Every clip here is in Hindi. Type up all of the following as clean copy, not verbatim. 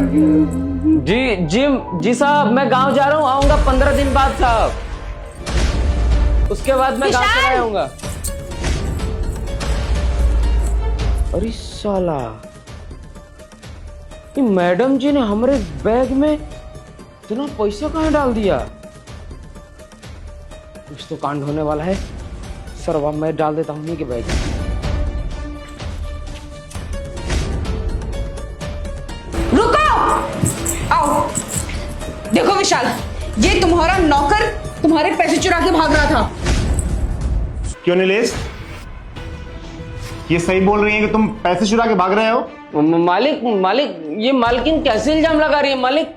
जी जी जी साहब, मैं गांव जा रहा हूँ, आऊंगा 15 दिन बाद साहब। उसके बाद मैं गांव चला आऊंगा। अरे साला, ये मैडम जी ने हमारे बैग में इतना पैसा कहाँ डाल दिया? कुछ तो कांड होने वाला है। सरवा मैं डाल देता हूँ इन्हीं के बैग में। रुको, आओ। देखो विशाल, ये तुम्हारा नौकर तुम्हारे पैसे चुरा के भाग रहा था। क्यों नीलेश, ये सही बोल रही है कि तुम पैसे चुरा के भाग रहे हो? मालिक मालिक, ये मालकिन कैसे इल्जाम लगा रही है मालिक?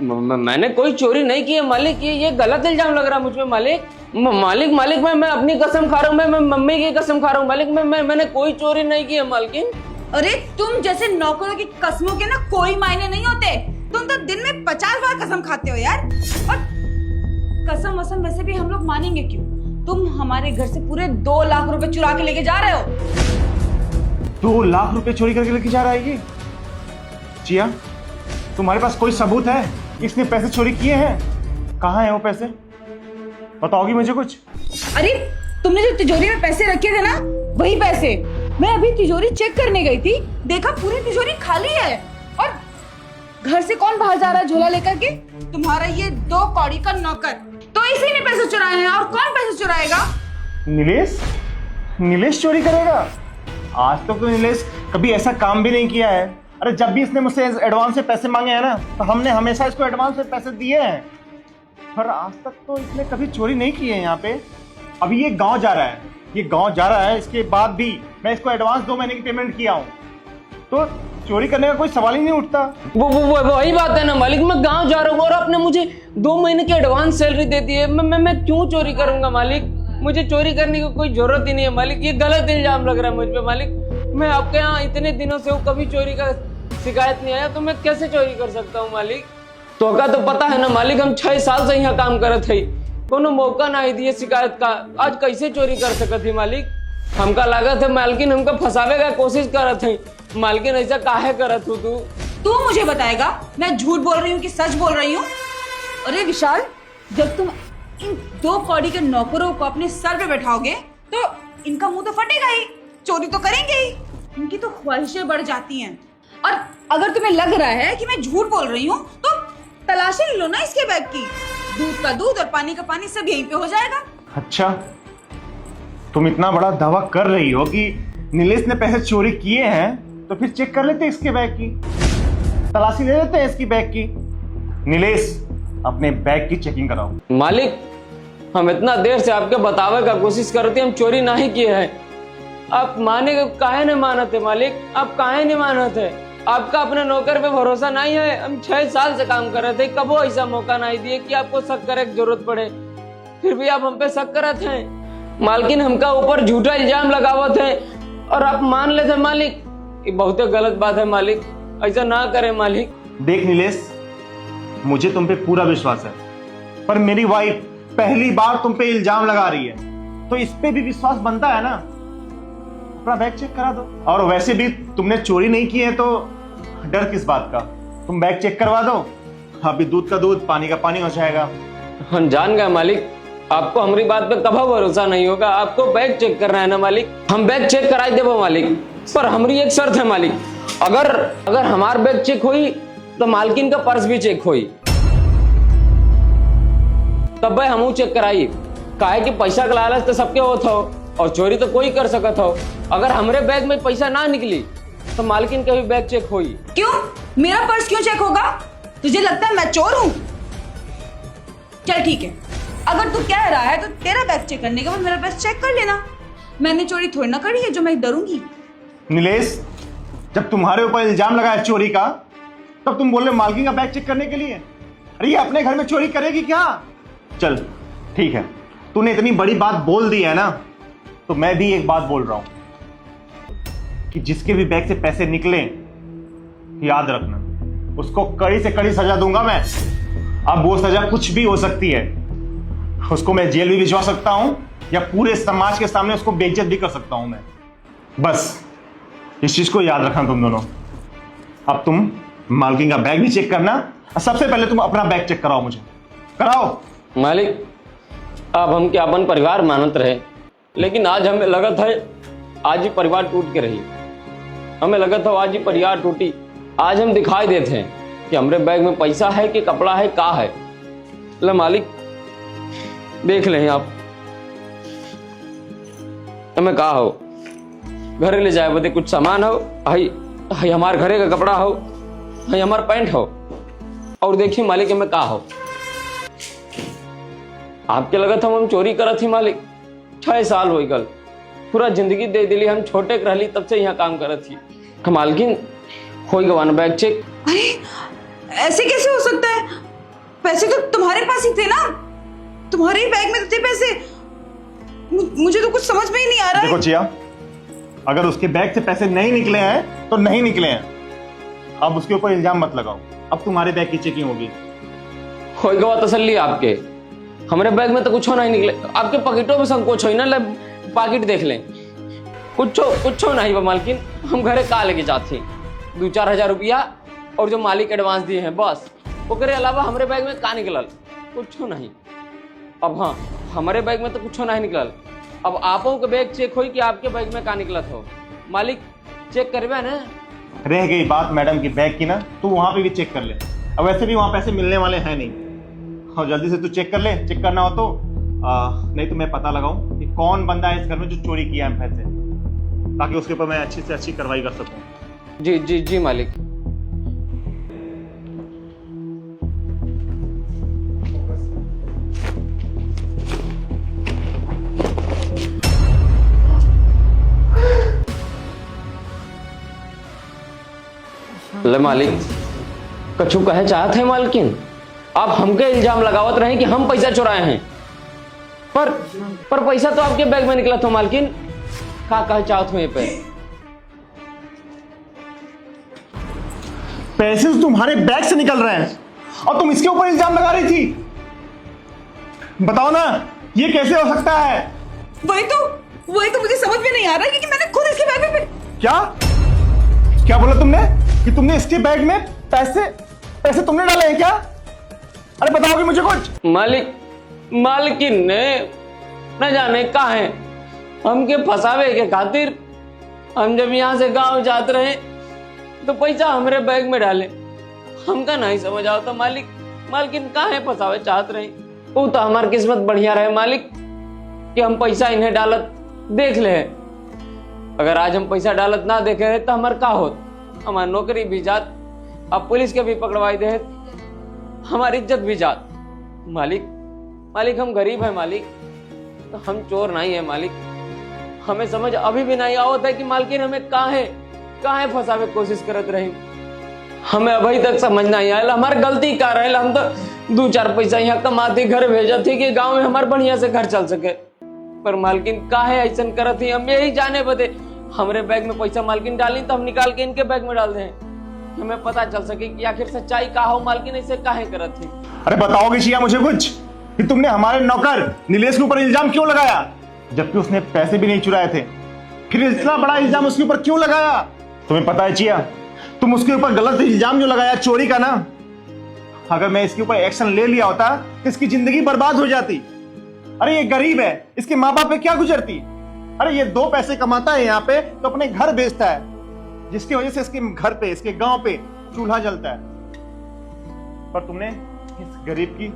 मैंने कोई चोरी नहीं की है मालिक। ये गलत इल्जाम लग रहा है मुझ पे मालिक। मालिक मालिक मैं अपनी कसम खा रहा हूँ, मैं मम्मी की कसम खा रहा हूँ मालिक। मैंने कोई चोरी नहीं की है मालकिन। अरे तुम जैसे नौकरों की कसमों के ना कोई मायने नहीं होते। तुम तो दिन में 50 बार कसम खाते हो यार। और कसम वसम वैसे भी हम लोग मानेंगे क्यों? तुम हमारे घर से पूरे 2 लाख रुपए चुरा के लेके जा रहे हो। 2 लाख रुपए चोरी करके लेके जा रहा है ये? जिया, तुम्हारे पास कोई सबूत है इसने पैसे चोरी किए हैं? कहाँ है वो पैसे? बताओगी मुझे कुछ? अरे तुमने जो तिजोरी में पैसे रखे थे ना, वही पैसे। मैं अभी तिजोरी चेक करने गई थी, देखा पूरी तिजोरी खाली है। और घर से कौन बाहर जा रहा है झोला लेकर के? तुम्हारा ये 2 कौड़ी का नौकर। तो इसी ने पैसे चुराए हैं, और कौन पैसे चुराएगा? नीलेश? नीलेश चोरी करेगा? आज तक तो नीलेश कभी ऐसा काम भी नहीं किया है। अरे जब भी इसने मुझसे एडवांस से पैसे मांगे हैं ना, तो हमने हमेशा इसको एडवांस से पैसे दिए हैं। पर आज तक तो इसने कभी चोरी नहीं की है यहाँ पे। अभी ये गांव जा रहा है, ये गांव जा रहा है, इसके बाद भी मैं इसको एडवांस 2 महीने की पेमेंट किया हूँ, तो चोरी करने का कोई सवाल ही नहीं उठता। वो वही बात है ना मालिक, मैं गांव जा रहा हूँ और आपने मुझे 2 महीने की एडवांस सैलरी दे दी है। मैं क्यों चोरी करूंगा मालिक? मुझे चोरी करने की कोई जरूरत ही नहीं है मालिक। ये गलत इल्जाम लग रहा है मुझ पे मालिक। मैं आपके यहाँ इतने दिनों से हूँ, कभी चोरी का शिकायत नहीं आया, तो मैं कैसे चोरी कर सकता हूँ मालिक? तो का तो पता है ना मालिक, हम 6 साल से यहाँ काम करत है, कोनो मौका नहीं दिए शिकायत का। आज कैसे चोरी कर सकत है मालिक? हमका लागत है मालकिन हमका फंसावे का कोशिश करत है। मालकिन ऐसा काहे करत हो तू मुझे बताएगा मैं झूठ बोल रही हूँ कि सच बोल रही हूँ? अरे विशाल, जब तुम इन 2 कौड़ी के नौकरों को अपने सर पे बैठाओगे तो इनका मुंह तो फटेगा ही, चोरी तो करेंगे ही। इनकी तो ख्वाहिशें बढ़ जाती हैं। और अगर तुम्हें लग रहा है कि मैं झूठ बोल रही हूँ, तो तलाशी ले लो ना इसके बैग की। दूध का दूध और पानी का पानी सब यहीं पे हो जाएगा। अच्छा, तुम इतना बड़ा दावा कर रही हो कि नीलेश ने पैसे चोरी किए हैं, तो फिर चेक कर लेते इसके बैग की, तलाशी ले लेते हैं इसकी बैग की। नीलेश, अपने बैग की चेकिंग कराओ। मालिक, हम इतना देर से आपके बतावे का कोशिश करते हम चोरी नहीं किए हैं। आप माने काहे नहीं मानते मालिक? आप काहे नहीं मानते? आपका अपने नौकर पे भरोसा नहीं है? हम 6 साल से काम कर रहे थे, कबो ऐसा मौका नहीं दिए कि आपको शक करे की जरूरत पड़े, फिर भी आप हम पे शक करत हैं। मालकिन हमका ऊपर झूठा इल्जाम लगावत है और आप मान लेते मालिक। ये बहुत गलत बात है मालिक, ऐसा ना करे मालिक। देख नीलेश, मुझे तुम पे पूरा विश्वास है, पर मेरी वाइफ पहली बार तुम पे इल्जाम लगा रही है, तो इस पे भी विश्वास बनता है ना। अपना बैग चेक करा दो। और वैसे भी तुमने चोरी नहीं की है, तो डर किस बात का? तुम बैग चेक करवा दो, अभी दूध का दूध पानी का पानी हो जाएगा। हम जान गए मालिक, आपको हमारी बात पे कभी भरोसा नहीं होगा। आपको बैग चेक करना है ना मालिक, हम बैग चेक कराई देबो मालिक। पर हमारी एक शर्त है मालिक, अगर हमार बैग चेक हुई तो मालकिन का पर्स भी चेक हुई, तब भाई हम चेक कराई। काहे कि पैसा का लालच तो सबके होता हो और चोरी तो कोई कर सकता हो। अगर हमारे बैग में पैसा ना निकली तो मालकिन का भी बैग चेक हुई। क्यों? मेरा पर्स क्यों चेक होगा? तुझे लगता है मैं चोर हूँ? चल ठीक है, अगर तू कह रहा है तो तेरा बैग चेक करने के बाद मेरा बैग चेक कर लेना। मैंने चोरी थोड़ी ना करी है जो मैं डरूंगी। नीलेश, जब तुम्हारे ऊपर इल्जाम लगा है चोरी का, तब तुम बोल रहे मालकिन का बैग चेक करने के लिए? अरे ये अपने घर में चोरी करेगी क्या? चल ठीक है, तूने इतनी बड़ी बात बोल दी है ना, तो मैं भी एक बात बोल रहा हूं कि जिसके भी बैग से पैसे निकले, याद रखना उसको कड़ी से कड़ी सजा दूंगा मैं। अब वो सजा कुछ भी हो सकती है, उसको मैं जेल भी भिजवा सकता हूं या पूरे समाज के सामने उसको बेइज्जत भी कर सकता हूं मैं। बस इस चीज को याद रखना तुम दोनों। अब तुम मालकिन का बैग भी चेक करना और सबसे पहले तुम अपना बैग चेक कराओ, मुझे कराओ। मालिक अब हम क्या अपन परिवार मानत रहे, लेकिन आज हमें लगत है आज ही परिवार टूट के रही। हमें लगत है आज ही परिवार टूटी। आज हम दिखाई देते हैं कि हमारे बैग में पैसा है कि कपड़ा है, का है। ले मालिक देख लें आप, हमें का हो घरे ले जाए बदे कुछ सामान हो, हई हमारे घरे का कपड़ा हो, हई हमार पैंट हो, और देखिए मालिक हमें का हो। आपके लगत हम चोरी करत थी मालिक, 6 साल हो गल, पूरा जिंदगी दे दिली। हम छोटे रहली तब से यहाँ काम करत थी। मालकिन हो गवान बैग चेक। अरे ऐसे कैसे हो सकता है? पैसे तो तुम्हारे पास ही थे ना, तुम्हारे ही बैग में तो थे पैसे। मुझे तो कुछ समझ में ही नहीं आ रहा है। देखो चिया, अगर उसके बैग से पैसे नहीं निकले हैं तो नहीं निकले हैं, अब उसके ऊपर इल्जाम मत लगाओ। अब तुम्हारे बैग की चेकिंग होगी। हो गवा तसल्ली आपके, हमारे बैग में तो कुछ नहीं निकले। आपके पॉकेटों में संकोच हो ना, ले पॉकेट देख लें, कुछ नहीं बा मालकिन। हम घरे का लेके जाते 2-4 हजार रुपया और जो मालिक एडवांस दिए हैं बस, ओकरे अलावा हमारे बैग में का निकलल कुछ नहीं। अब हाँ, हमारे बैग में तो कुछ नहीं निकलल। अब आपों के बैग चेक होई कि आपके बैग में का निकलत हो। मालिक चेक करबे ना। रह गई बात मैडम की बैग की ना, तू वहां पे भी चेक कर ले। अब वैसे भी वहां पैसे मिलने वाले हैं नहीं, और जल्दी से तू चेक कर ले। चेक करना हो तो नहीं तो मैं पता लगाऊं कि कौन बंदा है इस घर में जो चोरी किया है पैसे, ताकि उसके ऊपर मैं अच्छी से अच्छी कार्रवाई कर सकूं। जी जी जी मालिक। ले मालिक कछु कहे चाहत है मालकिन, आप हमके इल्जाम लगावत रहे कि हम पैसा चुराए हैं, पर पैसा तो आपके बैग में निकला था मालकिन। का कहे चाहत हो ये पे? पैसे तो तुम्हारे बैग से निकल रहे हैं और तुम इसके ऊपर इल्जाम लगा रही थी। बताओ ना, ये कैसे हो सकता है? वही तो मुझे समझ में नहीं आ रहा है कि मैंने खुद इसके बैग में क्या बोला तुमने कि तुमने इसके बैग में पैसे तुमने डाले हैं क्या? अरे बताओगे मुझे कुछ? मालकिन ने न जाने का है हमके फंसावे के खातिर। हम जब यहाँ से गांव जाते रहे तो पैसा हमारे बैग में डाले, हमका नहीं समझ आता मालिकिन का है फंसावे चाहत रहे। वो तो हमारी किस्मत बढ़िया रहे मालिक कि हम पैसा इन्हें डालत देख ले। अगर आज हम पैसा डालत ना देखे तो हमार का होत, हमारी नौकरी भी जात, अब पुलिस के भी पकड़वाई दे, हमारी इज्जत भी जात। मालिक हम गरीब है मालिक, तो हम चोर नहीं है मालिक। हमें समझ अभी भी नहीं आवत है कि मालकिन हमें काहे फंसावे कोशिश करत रही। हमें अभी तक समझ नहीं आया हमारी गलती का रहे। हम तो 2-4 पैसा यहाँ कमाते घर भेजा थे कि गांव में हमारे बढ़िया से घर चल सके, पर मालकिन काहे ऐसा करत थी हम यही जाने बदे। हमारे बैग में पैसा मालकिन डाली तो हम निकाल के इनके बैग में डाल दें, हमें पता चल सके कि आखिर सच्चाई का हो, मालकिन ऐसे काहे करत थी। अरे बताओगे चिया मुझे कुछ कि तुमने हमारे नौकर नीलेश के ऊपर इल्जाम क्यों लगाया, जबकि उसने पैसे भी नहीं चुराए थे? फिर इतना बड़ा इल्जाम उसके ऊपर क्यों लगाया? तुम्हें पता है चिया, तुम उसके ऊपर गलत इल्जाम जो लगाया चोरी का ना, अगर मैं इसके ऊपर एक्शन ले लिया होता तो इसकी जिंदगी बर्बाद हो जाती। अरे ये गरीब है, इसके माँ बाप पे क्या गुजरती। अरे ये 2 पैसे कमाता है यहाँ पे तो अपने घर बेचता है, जिसकी वजह से इसके घर पे, इसके गांव पे चूल्हा जलता है। पर तुमने इस गरीब की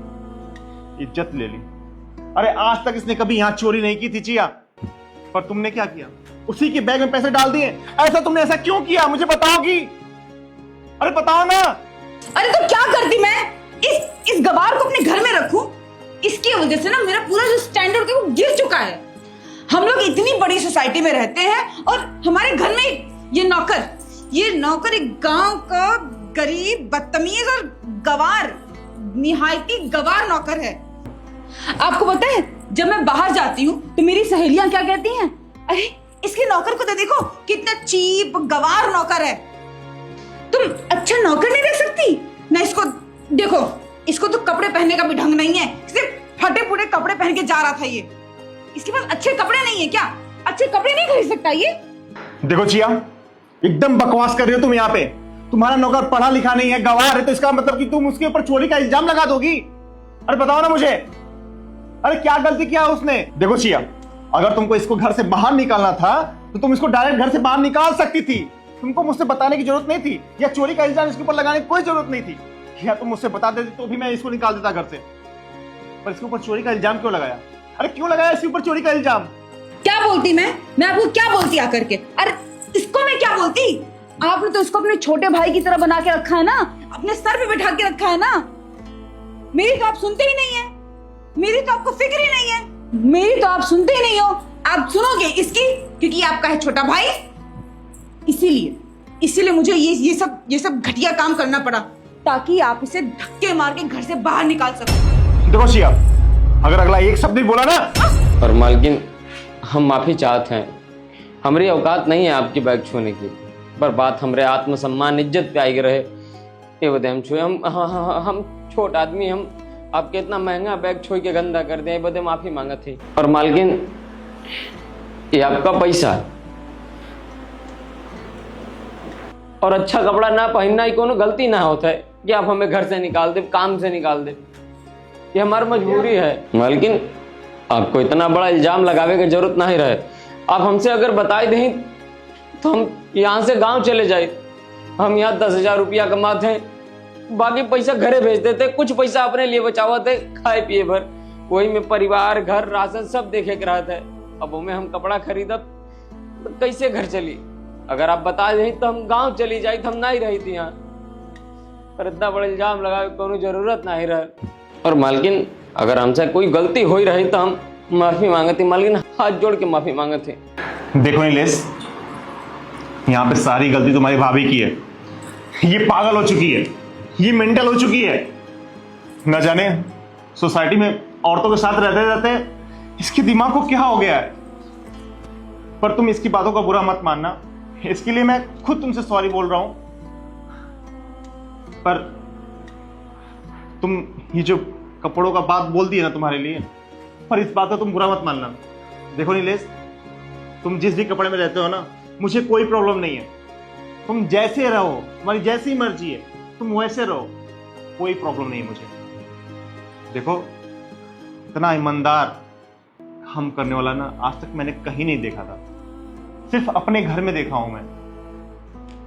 इज्जत ले ली। अरे आज तक इसने कभी यहाँ चोरी नहीं की थी चिया, पर तुमने क्या किया, उसी के बैग में पैसे डाल दिए। ऐसा तुमने ऐसा क्यों किया, मुझे बताओगी? अरे बताओ ना। अरे तो क्या करती मैं, इस गवार को अपने घर में रखूं? इसकी वजह से ना मेरा पूरा जो स्टैंडर्ड है वो गिर चुका है। हम लोग इतनी बड़ी सोसाइटी में रहते हैं और हमारे घर में ये नौकर एक गांव का गरीब, बदतमीज और गवार, निहायती गवार नौकर है। आपको पता है, जब मैं बाहर जाती हूँ तो मेरी सहेलियां क्या कहती हैं? अरे इसके नौकर को तो देखो, कितना चीप गवार नौकर है। तुम अच्छा नौकर नहीं रख सकती ना? इसको देखो, इसको तो कपड़े पहनने का भी ढंग नहीं है, सिर्फ फटे फूटे कपड़े पहन के जा रहा था ये। इसके पास अच्छे कपड़े नहीं है क्या? अच्छे कपड़े नहीं खरीद सकता ये? देखो चिया, एकदम बकवास कर रही हो तुम यहाँ पे। तुम्हारा नौकर पढ़ा लिखा नहीं है, गवार है, तो इसका मतलब कि तुम उसके ऊपर चोरी का इल्जाम लगा दोगी? अरे बताओ ना मुझे, अरे क्या गलती किया उसने? देखो सिया, अगर तुमको इसको घर से बाहर निकालना था तो तुम इसको डायरेक्ट घर से बाहर निकाल सकती थी। तुमको मुझसे बताने की जरूरत नहीं थी, या चोरी का इल्जाम इसके ऊपर लगाने की कोई जरूरत नहीं थी। या तुम मुझसे बता देती तो भी मैं इसको निकाल देता घर से, पर इसके ऊपर चोरी का इल्जाम क्यों लगाया? अरे क्यों लगाया इसके ऊपर चोरी का इल्जाम? क्या बोलती मैं आपको क्या बोलती आकर के? अरे इसको मैं क्या बोलती? आपने तो इसको अपने छोटे भाई की तरह बना के रखा है ना, अपने सर पे बैठा के रखा है ना। मेरी तो आप सुनते ही नहीं है, मेरी तो आपको फिक्र ही नहीं है, मेरी तो आप सुनते ही नहीं हो। आप सुनोगे इसकी, क्योंकि आपका है छोटा भाई, इसीलिए मुझे ये सब घटिया काम करना पड़ा, ताकि आप इसे धक्के मार के घर से बाहर निकाल सको। देखो सिया, अगर अगला एक शब्द भी बोला ना। और मालकिन, हम माफी चाहते हैं, हमारी औकात नहीं है आपकी बैग छूने की, पर बात हमरे आत्मसम्मान इज्जत पे आई रहे ये बदे हम छुए। हम छोट आदमी, हम आपके इतना महंगा बैग छुई के गंदा कर दिया, ये बदे माफी मांगा थी। और मालकिन, ये आपका पैसा और अच्छा कपड़ा ना पहनना ही कोनो गलती ना होता है कि आप हमें घर से निकाल दे, काम से निकाल दे, ये हमारी मजबूरी है। मालकिन, आपको इतना बड़ा इल्जाम लगावे की जरूरत नहीं रहे। आप हमसे अगर बताई दें तो हम यहाँ से गांव चले जाए। हम यहाँ 10,000 रुपया कमाते हैं, बाकी पैसा घरे भेज देते, कुछ पैसा अपने लिए बचावते खाए पिए भर, वही में परिवार, घर, राशन सब देखे के रहता है। अब हमें हम कपड़ा खरीदब तो कैसे घर चली? अगर आप बता दें तो हम गांव चली जाए, तो हम नहीं रही थी यहाँ, पर इतना बड़ा इल्जाम लगावे कोई जरूरत नहीं रहे। और मालकिन, अगर हमसे कोई गलती हो ही रही तो हम माफी मांगते। मालकिन, हाथ जोड़ के माफी मांगते। देखो नीलेश, यहाँ पे सारी गलती तुम्हारी भाभी की है। ये पागल हो चुकी है, ये मेंटल हो चुकी है। न जाने सोसाइटी में औरतों के साथ रहते रहते इसके दिमाग को क्या हो गया है। पर तुम इसकी बातों का बुरा मत मानना, इसके लिए मैं खुद तुमसे सॉरी बोल रहा हूं। पर तुम ये जो कपड़ों का बात बोल दी है ना तुम्हारे लिए, पर इस बात का तुम बुरा मत मानना। देखो नीलेश, तुम जिस भी कपड़े में रहते हो ना, मुझे कोई प्रॉब्लम नहीं है। तुम जैसे रहो, तुम्हारी जैसी मर्जी है, तुम वैसे रहो, कोई प्रॉब्लम नहीं है मुझे। देखो, इतना ईमानदार हम करने वाला ना आज तक मैंने कहीं नहीं देखा था, सिर्फ अपने घर में देखा हूं मैं।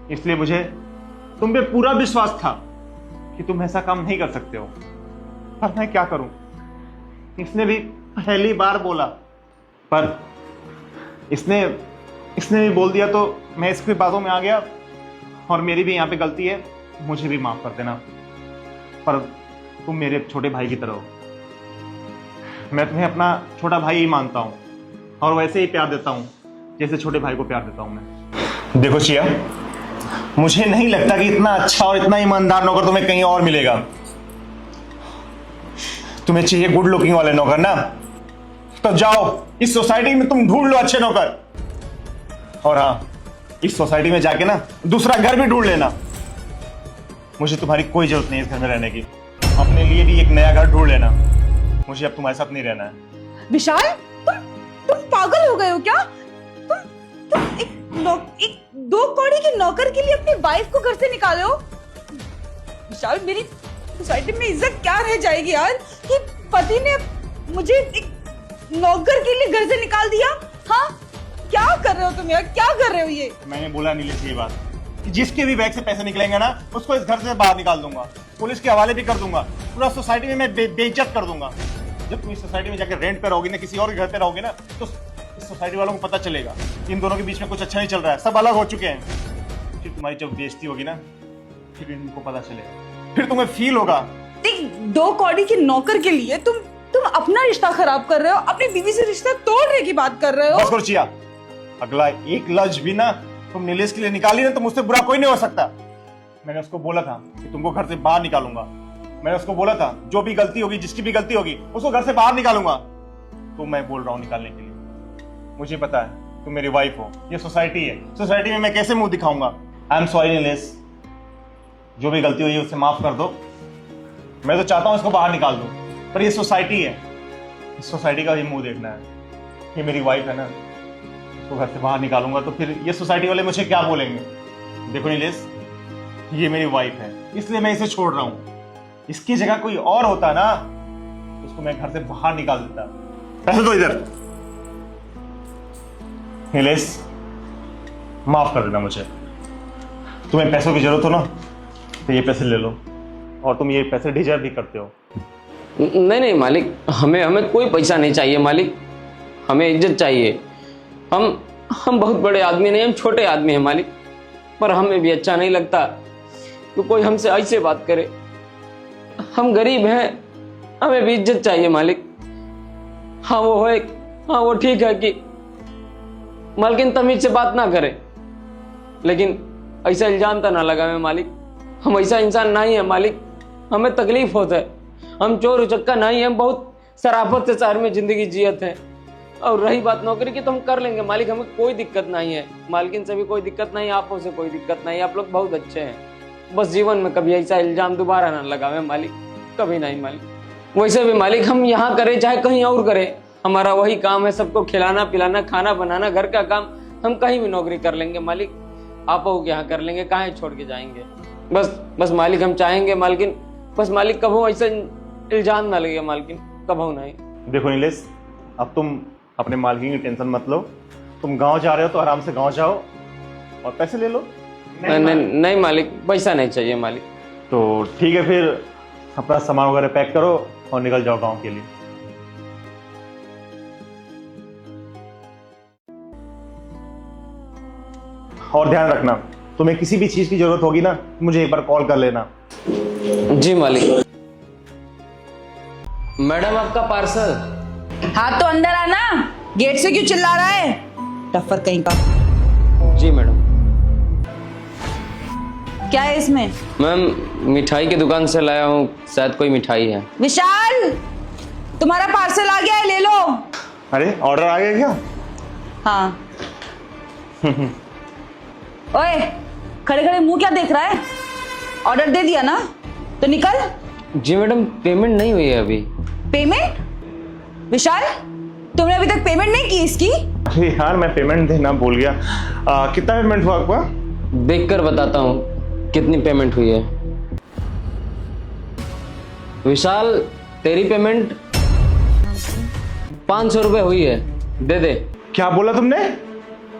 इसलिए मुझे तुम पे पूरा विश्वास था कि तुम ऐसा काम नहीं कर सकते हो। पर मैं क्या करूं, इसने भी पहली बार बोला, पर इसने भी बोल दिया तो मैं इसकी बातों में आ गया। और मेरी भी यहाँ पे गलती है, मुझे भी माफ कर देना। पर तुम मेरे छोटे भाई की तरह हो, मैं तुम्हें अपना छोटा भाई ही मानता हूँ, और वैसे ही प्यार देता हूँ जैसे छोटे भाई को प्यार देता हूँ मैं। देखो चिया, मुझे नहीं लगता कि इतना अच्छा और इतना ईमानदार नौकर तुम्हें कहीं और मिलेगा। तुम्हें चाहिए गुड लुकिंग वाले नौकर ना, तो जाओ इस सोसाइटी में तुम ढूंढ लो अच्छे नौकर। और हाँ, इस सोसाइटी में जाके ना दूसरा घर भी ढूंढ लेना। मुझे तुम्हारी कोई जरूरत नहीं है इस घर में रहने की। अपने लिए भी एक नया घर ढूंढ लेना, मुझे अब तुम्हारे साथ नहीं रहना है। विशाल, तुम पागल हो गए हो क्या? तुम एक 2 कौड़ी के नौकर के लिए अपनी वाइफ को घर से निकाले हो? विशाल, मेरी सोसाइटी में इज्जत क्या रह जाएगी यार, कि पति ने मुझे एक नौकर के लिए घर से निकाल दिया। हाँ, क्या कर रहे हो तुम यार, क्या कर रहे हो ये? मैंने बोला नीलेश ये बात कि जिसके भी बैग से पैसे निकलेंगे ना, उसको इस घर से बाहर निकाल दूंगा, पुलिस के हवाले भी कर दूंगा, पूरा सोसाइटी में मैं बेइज्जत कर दूंगा। जब तुम इस सोसाइटी में जाकर रेंट पे रहोगी ना, किसी और के घर पे रहोगी ना, तो इस सोसाइटी वालों को पता चलेगा इन दोनों के बीच में कुछ अच्छा नहीं चल रहा है, सब अलग हो चुके हैं। फिर तुम्हारी जब बेइज्जती होगी ना, फिर इनको पता चलेगा, फिर तुम्हें फील होगा। 2 कौड़ी के नौकर के लिए तुम अपना रिश्ता खराब कर रहे हो, अपनी बीवी से रिश्ता तोड़ने की बात कर रहे हो। बस करो चिया, अगला एक लफ्ज भी ना तुम नीलेश के लिए निकाली ना, तो मुझसे बुरा कोई नहीं हो सकता। मैंने उसको बोला था कि तुमको घर से बाहर निकालूंगा। मैंने उसको बोला था जो भी गलती होगी, जिसकी भी गलती होगी, उसको घर से बाहर निकालूंगा। तो मैं बोल रहा हूँ निकालने के लिए। मुझे पता है तुम मेरी वाइफ हो, ये सोसाइटी है, सोसाइटी में मैं कैसे मुंह दिखाऊंगा। आई एम सॉरी नीलेश, जो भी गलती हुई है उसे माफ कर दो। मैं तो चाहता हूँ इसको बाहर निकाल दो, पर ये सोसाइटी है, इस सोसाइटी का भी मुंह देखना है। ये मेरी वाइफ है ना, इसको घर से बाहर निकालूंगा तो फिर ये सोसाइटी वाले मुझे क्या बोलेंगे। देखो नीलेश, ये मेरी वाइफ है, इसलिए मैं इसे छोड़ रहा हूं। इसकी जगह कोई और होता ना, उसको मैं घर से बाहर निकाल देता। पैसे दो इधर। नीलेश, माफ कर देना मुझे। तुम्हें पैसों की जरूरत हो ना, तो ये पैसे ले लो, और तुम ये पैसे डिजर्व भी करते हो। नहीं नहीं मालिक, हमें कोई पैसा नहीं चाहिए मालिक, हमें इज्जत चाहिए। हम बहुत बड़े आदमी नहीं, हम छोटे आदमी हैं मालिक, पर हमें भी अच्छा नहीं लगता कि कोई हमसे ऐसे बात करे। हम गरीब हैं, हमें भी इज्जत चाहिए मालिक। हाँ वो ठीक है कि मालकिन तमीज से बात ना करे, लेकिन ऐसा इल्जाम तो ना लगावे मालिक। हम ऐसा इंसान नहीं है मालिक, हमें तकलीफ होता है। हम चोर उचक्का नहीं है, हम बहुत शराफत से शहर में जिंदगी जियत है। और रही बात नौकरी की, तो हम कर लेंगे मालिक, हमें कोई दिक्कत नहीं है। मालकिन से भी कोई दिक्कत नहीं, आपों से कोई दिक्कत नहीं, आप लोग बहुत अच्छे हैं। बस जीवन में कभी ऐसा इल्जाम दोबारा ना लगावे मालिक, कभी नहीं मालिक। वैसे भी मालिक हम यहाँ करें चाहे कहीं और करें, हमारा वही काम है, सबको खिलाना पिलाना, खाना बनाना, घर का काम। हम कहीं भी नौकरी कर लेंगे मालिक, आप के यहाँ कर लेंगे, कहाँ छोड़ के जाएंगे। बस मालिक हम चाहेंगे मालकिन, बस मालिक कभू ऐसा इल्जाम ना लगे मालकिन, कभू नहीं। देखो नीलेश, अब तुम अपने मालकिन की टेंशन मत लो। तुम गांव जा रहे हो तो आराम से गांव जाओ और पैसे ले लो। नहीं मालिक, पैसा नहीं चाहिए मालिक। तो ठीक है, फिर अपना सामान वगैरह पैक करो और निकल जाओ गांव के लिए। और ध्यान रखना, तुम्हें किसी भी चीज की जरूरत होगी ना, मुझे एक बार कॉल कर लेना। जी मालिक। मैडम आपका पार्सल। हाँ तो अंदर आना, गेट से क्यों चिल्ला रहा है, टफर कहीं का। जी मैडम। क्या है इसमें? मैम मिठाई की दुकान से लाया हूँ, शायद कोई मिठाई है। विशाल, तुम्हारा पार्सल आ गया है, ले लो। अरे ऑर्डर आ गया क्या? हाँ। ओए, खड़े खड़े मुंह क्या देख रहा है? ऑर्डर दे दिया ना, तो निकल। जी मैडम, पेमेंट नहीं हुई है अभी। पेमेंट? विशाल, तुमने अभी तक पेमेंट नहीं की इसकी? अरे यार, मैं पेमेंट देना भूल गया। कितना पेमेंट हुआ आपका? देखकर बताता हूँ कितनी पेमेंट हुई है। विशाल, तेरी पेमेंट 500 रुपए हुई है, दे दे। क्या बोला तुमने?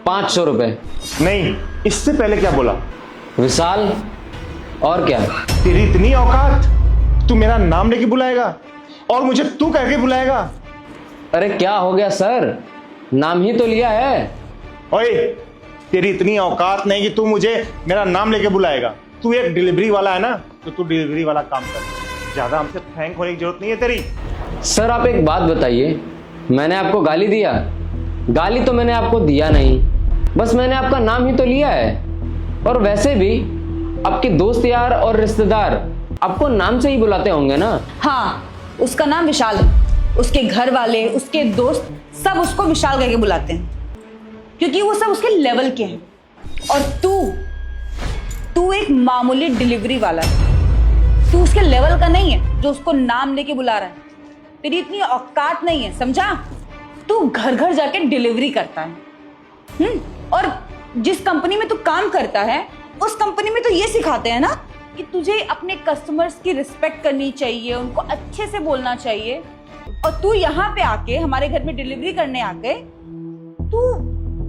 500 रुपए। नहीं, इससे पहले क्या बोला? विशाल, और क्या? तेरी इतनी औकात, तू मेरा नाम लेके बुलाएगा और मुझे तू कह के बुलाएगा? अरे क्या हो गया सर, नाम ही तो लिया है। ओए, तेरी इतनी औकात नहीं कि तू मुझे मेरा नाम लेके बुलाएगा। तू एक डिलीवरी वाला है ना, तो तू डिलीवरी वाला काम कर। ज्यादा हमसे थैंक होने की जरूरत नहीं है तेरी। सर आप एक बात बताइए, मैंने आपको गाली दिया? गाली तो मैंने आपको दिया नहीं, बस मैंने आपका नाम ही तो लिया है। और वैसे भी आपके दोस्त यार और रिश्तेदार आपको नाम से ही बुलाते होंगे ना? हाँ, उसका नाम विशाल है, उसके घर वाले, उसके दोस्त सब उसको विशाल कह के बुलाते हैं, क्योंकि वो सब उसके लेवल के हैं। और तू एक मामूली डिलीवरी वाला है, तू उसके लेवल का नहीं है जो उसको नाम लेके बुला रहा है। तेरी इतनी औकात नहीं है, समझा? तू घर घर जाके डिलीवरी करता है। और जिस कंपनी में तू काम करता है, उस कंपनी में तो ये सिखाते हैं ना कि तुझे अपने कस्टमर्स की रिस्पेक्ट करनी चाहिए, उनको अच्छे से बोलना चाहिए। और तू यहाँ पे आके हमारे घर में डिलीवरी करने आके तू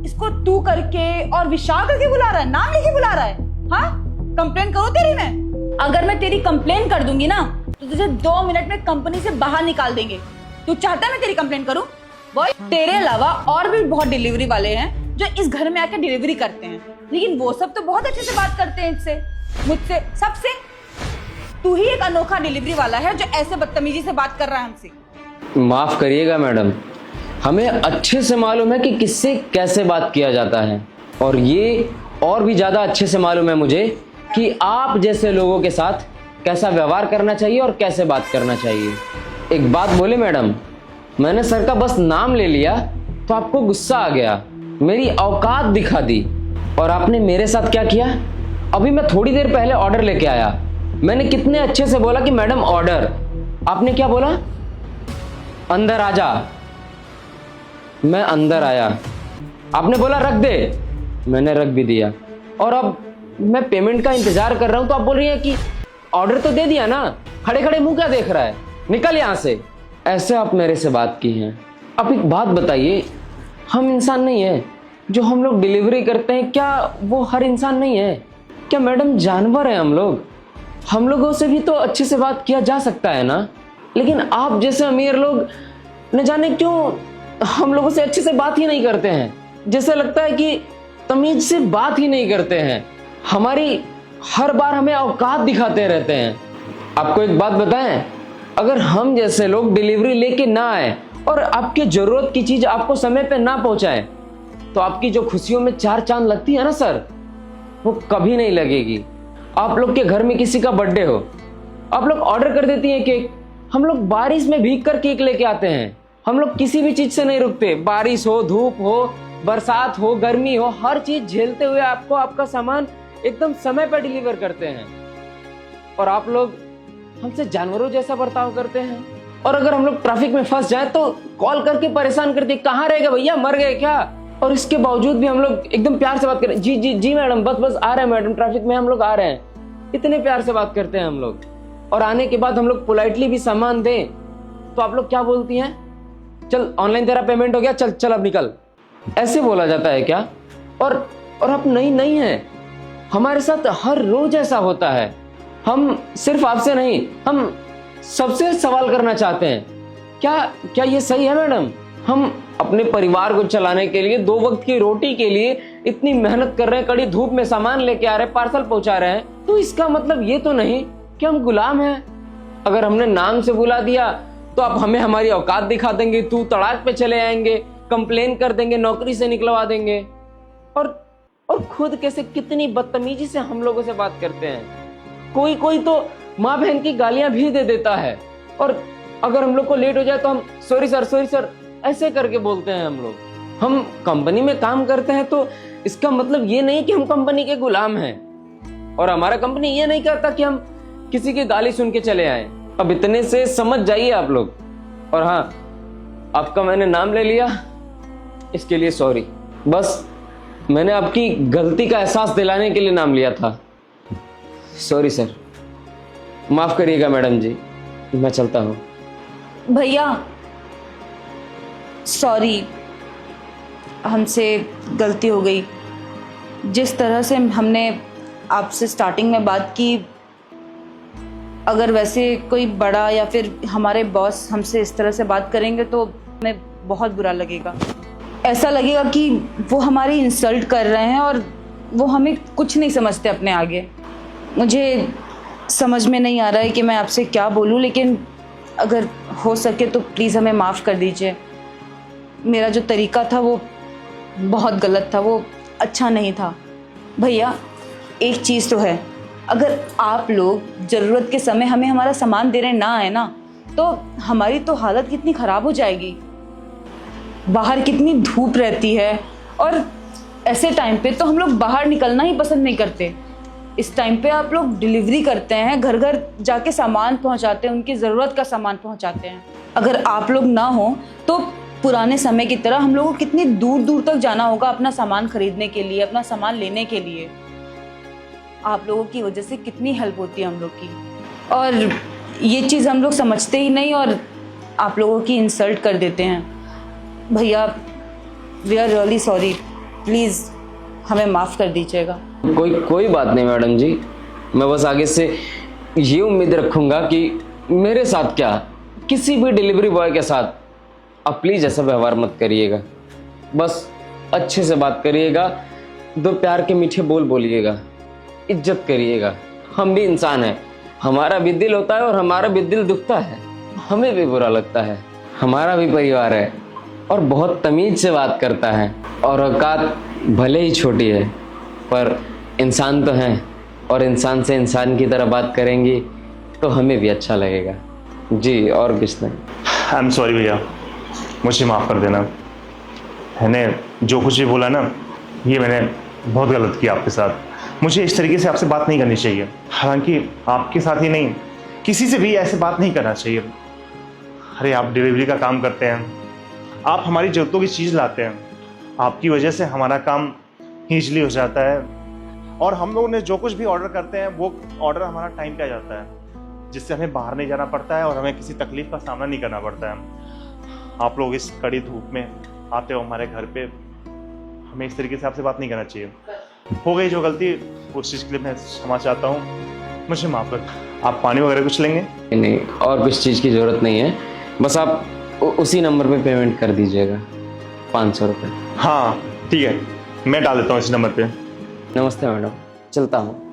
इसको तू करके और विशाल करके बुला रहा है, नाम लेके बुला रहा है। हाँ, कंप्लेन करो तेरी मैं? अगर मैं तेरी कंप्लेन कर दूंगी ना, तो तुझे 2 मिनट में कंपनी से बाहर निकाल देंगे। तू चाहता है मैं तेरी कंप्लेन करूं? बोल, तेरे अलावा और भी बहुत डिलीवरी वाले हैं जो इस घर में आके डिलीवरी करते हैं, लेकिन वो सब तो बहुत अच्छे से बात करते हैं इससे, मुझसे, सबसे। तू ही एक अनोखा डिलीवरी वाला है जो ऐसे बदतमीजी से बात कर रहा है हमसे। माफ करिएगा मैडम, हमें अच्छे से मालूम है कि किससे कैसे बात किया जाता है, और ये और भी ज्यादा अच्छे से मालूम है मुझे कि आप जैसे लोगों के साथ कैसा व्यवहार करना चाहिए और कैसे बात करना चाहिए। एक बात बोले मैडम, मैंने सर का बस नाम ले लिया तो आपको गुस्सा आ गया, मेरी औकात दिखा दी, और आपने मेरे साथ क्या किया? अभी मैं थोड़ी देर पहले ऑर्डर लेके आया, मैंने कितने अच्छे से बोला कि मैडम ऑर्डर, आपने क्या बोला? अंदर आ जा। मैं अंदर आया, आपने बोला रख दे, मैंने रख भी दिया। और अब मैं पेमेंट का इंतजार कर रहा हूँ तो आप बोल रही हैं कि ऑर्डर तो दे दिया ना, खड़े खड़े मुंह क्या देख रहा है, निकल यहाँ से। ऐसे आप मेरे से बात की हैं। आप एक बात बताइए, हम इंसान नहीं है? जो हम लोग डिलीवरी करते हैं क्या वो हर इंसान नहीं है क्या? मैडम जानवर है हम लोग, हम लोगों से भी तो अच्छे से बात किया जा सकता है ना। लेकिन आप जैसे अमीर लोग न जाने क्यों हम लोगों से अच्छे से बात ही नहीं करते हैं, जैसे लगता है कि तमीज से बात ही नहीं करते हैं, हमारी हर बार हमें औकात दिखाते रहते हैं। आपको एक बात बताएं, अगर हम जैसे लोग डिलीवरी लेके ना आए और आपकी जरूरत की चीज आपको समय पे ना पहुंचाए तो आपकी जो खुशियों में चार चांद लगती है ना सर, वो कभी नहीं लगेगी। आप लोग के घर में किसी का बर्थडे हो, आप लोग ऑर्डर कर देती हैं केक, हम लोग बारिश में भीग कर केक लेके आते हैं। हम लोग किसी भी चीज से नहीं रुकते, बारिश हो, धूप हो, बरसात हो, गर्मी हो, हर चीज झेलते हुए आपको आपका सामान एकदम समय पर डिलीवर करते हैं। और आप लोग हमसे जानवरों जैसा बर्ताव करते हैं। और अगर हम लोग ट्रैफिक में फंस जाए तो कॉल करके परेशान करते, कहाँ रह गए भैया, मर गए क्या? और इसके बावजूद भी हम लोग एकदम प्यार से बात करें, जी जी जी मैडम, बस बस आ रहे हैं मैडम, ट्रैफिक में हम लोग आ रहे हैं। इतने प्यार से बात करते हैं हम लोग। और आने के बाद हम लोग पोलाइटली भी सामान दें तो आप लोग क्या बोलती हैं, चल ऑनलाइन तेरा पेमेंट हो गया, चल चल अब निकल, ऐसे बोला जाता है क्या? और आप नहीं है, हमारे साथ हर रोज ऐसा होता है। हम सिर्फ आपसे नहीं, हम सबसे सवाल करना चाहते हैं, क्या ये सही है मैडम? हम अपने परिवार को चलाने के लिए, 2 वक्त की रोटी के लिए इतनी मेहनत कर रहे हैं, कड़ी धूप में सामान लेके आ रहे हैं, पार्सल पहुंचा रहे हैं, तो इसका मतलब ये तो नहीं कि हम गुलाम हैं। अगर हमने नाम से बुला दिया तो आप हमें हमारी औकात दिखा देंगे, तू तड़ाक पे चले आएंगे, कंप्लेन कर देंगे, नौकरी से निकलवा देंगे। और खुद कैसे कितनी बदतमीजी से हम लोगों से बात करते हैं। कोई तो माँ बहन की गालियां भी दे देता है। और अगर हम लोग को लेट हो जाए तो हम सॉरी सर ऐसे करके बोलते हैं। हम लोग, हम कंपनी में काम करते हैं तो इसका मतलब ये नहीं कि हम कंपनी के गुलाम हैं। और हमारा कंपनी ये नहीं करता कि हम किसी की गाली सुन के चले आए। अब इतने से समझ जाइए आप लोग। और हाँ, आपका मैंने नाम ले लिया, इसके लिए सॉरी। बस मैंने आपकी गलती का एहसास दिलाने के लिए नाम लिया था। सॉरी सर, माफ करिएगा मैडम जी, मैं चलता हूँ। भैया सॉरी, हमसे गलती हो गई। जिस तरह से हमने आपसे स्टार्टिंग में बात की, अगर वैसे कोई बड़ा या फिर हमारे बॉस हमसे इस तरह से बात करेंगे तो हमें बहुत बुरा लगेगा। ऐसा लगेगा कि वो हमारी इंसल्ट कर रहे हैं और वो हमें कुछ नहीं समझते अपने आगे। मुझे समझ में नहीं आ रहा है कि मैं आपसे क्या बोलूं, लेकिन अगर हो सके तो प्लीज़ हमें माफ़ कर दीजिए। मेरा जो तरीका था वो बहुत गलत था, वो अच्छा नहीं था। भैया एक चीज़ तो है, अगर आप लोग ज़रूरत के समय हमें हमारा सामान देने ना आए ना, तो हमारी तो हालत कितनी ख़राब हो जाएगी। बाहर कितनी धूप रहती है और ऐसे टाइम पे तो हम लोग बाहर निकलना ही पसंद नहीं करते। इस टाइम पे आप लोग डिलीवरी करते हैं, घर घर जाके सामान पहुंचाते हैं, उनकी ज़रूरत का सामान पहुंचाते हैं। अगर आप लोग ना हो तो पुराने समय की तरह हम लोगों को कितनी दूर दूर तक जाना होगा अपना सामान खरीदने के लिए, अपना सामान लेने के लिए। आप लोगों की वजह से कितनी हेल्प होती है हम लोग की, और ये चीज़ हम लोग समझते ही नहीं और आप लोगों की इंसल्ट कर देते हैं। भैया we are really sorry, please हमें माफ़ कर दीजिएगा। कोई बात नहीं मैडम जी, मैं बस आगे से ये उम्मीद रखूंगा कि मेरे साथ क्या, किसी भी डिलीवरी बॉय के साथ आप प्लीज़ ऐसा व्यवहार मत करिएगा। बस अच्छे से बात करिएगा, 2 प्यार के मीठे बोल बोलिएगा, इज्जत करिएगा। हम भी इंसान हैं, हमारा भी दिल होता है और हमारा भी दिल दुखता है, हमें भी बुरा लगता है। हमारा भी परिवार है और बहुत तमीज से बात करता है, और औकात भले ही छोटी है पर इंसान तो हैं, और इंसान से इंसान की तरह बात करेंगी तो हमें भी अच्छा लगेगा जी, और कुछ नहीं। आई एम सॉरी भैया, मुझे माफ़ कर देना। मैंने जो कुछ भी बोला ना, ये मैंने बहुत गलत किया आपके साथ। मुझे इस तरीके से आपसे बात नहीं करनी चाहिए। हालांकि आपके साथ ही नहीं, किसी से भी ऐसे बात नहीं करना चाहिए। अरे आप डिलीवरी का काम करते हैं, आप हमारी ज़रूरतों की चीज़ लाते हैं, आपकी वजह से हमारा काम ईजली हो जाता है और हम लोग ने जो कुछ भी ऑर्डर करते हैं वो ऑर्डर हमारा टाइम पे आ जाता है, जिससे हमें बाहर नहीं जाना पड़ता है और हमें किसी तकलीफ का सामना नहीं करना पड़ता है। आप लोग इस कड़ी धूप में आते हो हमारे घर पे, हमें इस तरीके से आपसे बात नहीं करना चाहिए। हो गई जो गलती, उस चीज़ के लिए मैं क्षमा चाहता हूँ, मुझे माफ़ कर। आप पानी वगैरह कुछ लेंगे? नहीं, और कुछ चीज़ की ज़रूरत नहीं है, बस आप उसी नंबर पे पेमेंट कर दीजिएगा, 500 रुपये। हाँ ठीक है, मैं डाल देता हूँ इस नंबर पे। नमस्ते मैडम, चलता हूँ।